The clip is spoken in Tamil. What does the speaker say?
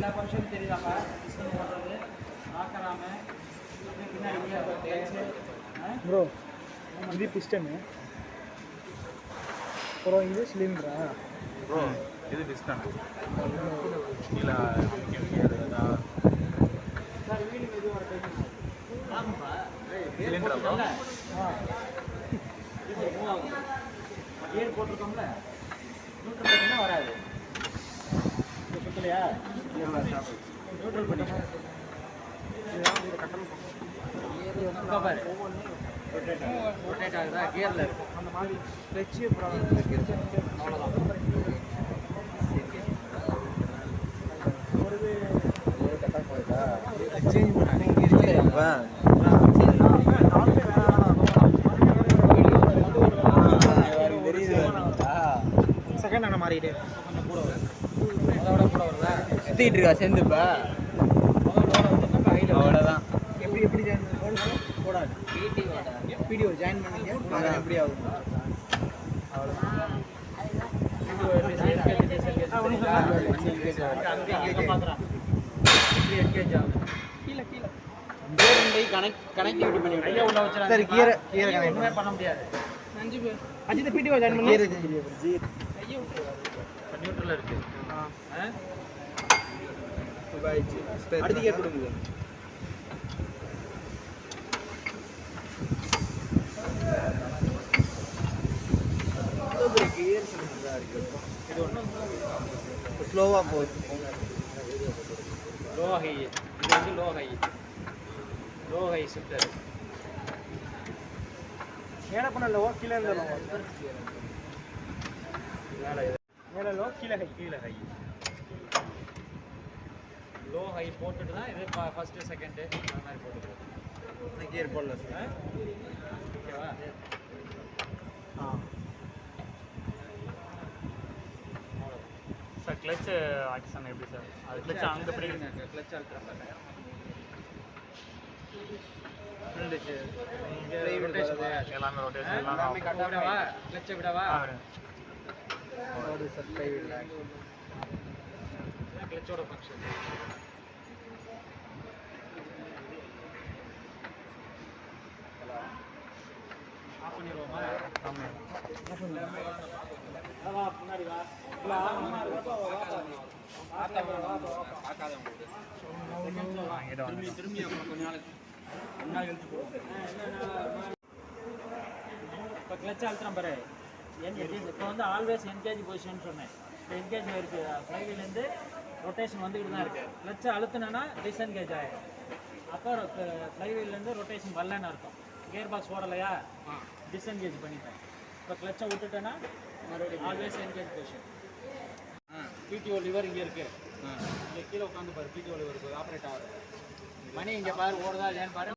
எல்லா ஃபங்க்ஷனும் தெரியுதாப்பா சிஸ்டம் போடுறது பார்க்கறாம பின்னாடி ப்ரோ இது பிஸ்டனு ப்ரோ இது சிலிண்டரா ப்ரோ இது பிஸ்டன் கீழே சார் வீடு மெது வர டைம் ஆமாப்பா சிலிண்டரா ப்ரோ இது மூவ் ஆகும் கியர் போட்டிருக்கோம்ல நியூட்ரல் பண்ணினா வராது இது சுத்தலையா நியூட்ரல் பண்ணி பாரு ரொட்டேட் ஆகுதா கியரில் இருக்கும் அந்த மாதிரி கிளச்சு ப்ராப்ளம் இருக்குது அவ்வளோதான் சேஞ்ச் செகண்ட் நான் மாறிட்டு கொஞ்சம் கூட வரும் அதோட கூட வருதா சுத்திட்டு இருக்கா சேர்ந்துப்பா அவ்வளோதான் எப்படி எப்படி ஜாயின் போடாது பிடிஓ ஜாயின் பண்ணிக்க எப்படி ஆகும் கனெக்டிவிட்டி பண்ணி ஐயா உள்ள வச்சா சரி கீரை ஒண்ணுமே பண்ண முடியாது 5 பேர் அஜித் பிடிஓ ஜாயின் பண்ணி ஐயா நியூட்ரல்ல இருக்கு அடுத்து கீர் கொடுங்க கியர் சொல்லுங்க இருக்கு இது ஒண்ணும் ஸ்லோவா போகுது லோ ஹை இது வந்து லோ ஹை ஷிஃப்டர் மேலே பண்ண லோ கீழே இருந்த மேலே லோ கீழே ஹை லோ ஹை போட்டுட்டு தான் இது ஃபர்ஸ்ட் செகண்ட் அந்த மாதிரி போட்டுக்கலாம் கியர் போடல சார் ஓகேவா சார் கிளச் ஆக்ஷன் எப்படி சார் அது கிளச் அங்கே பிடிங்க கிளச் அழுத்துறேன் எல்லாமே ரொட்டேஷன் எல்லாமே விடவா கிளச்சை விடவா கிளச்சோட ஃபங்க்ஷன் ஆஃப் பண்ணிடுவோமா முன்னாடி வா திரும்பி கொஞ்ச நாளைக்கு கழிச்சு போடுவோம் இப்போ கிளச் அழுத்துறேன் பாரு இப்போ வந்து ஆல்வேஸ் என்கேஜ் பொசிஷன் சொன்னேன் இப்போ என்கேஜ் இருக்கு ஃப்ளைவீலேருந்து ரொட்டேஷன் வந்துக்கிட்டு தான் இருக்குது கிளச்சை அழுத்தினேன்னா டிஸ்என்கேஜ் ஆகிடும் அப்போ ஃப்ளைவீலேருந்து ரொட்டேஷன் வரலன்னு அர்த்தம் கியர் பாக்ஸ் ஓடலையா டிஸ்என்கேஜ் பண்ணிட்டேன் இப்போ கிளச்சை விட்டுட்டேன்னா மறுபடியும் always engage position PTO lever இங்கே இருக்குது இங்கே கீழே உட்காந்து பாரு பிடிஓ லிவர் ஆப்ரேட் ஆகுது மணி இங்கே பாரு ஓடுதா இல்லையான்னு பாரு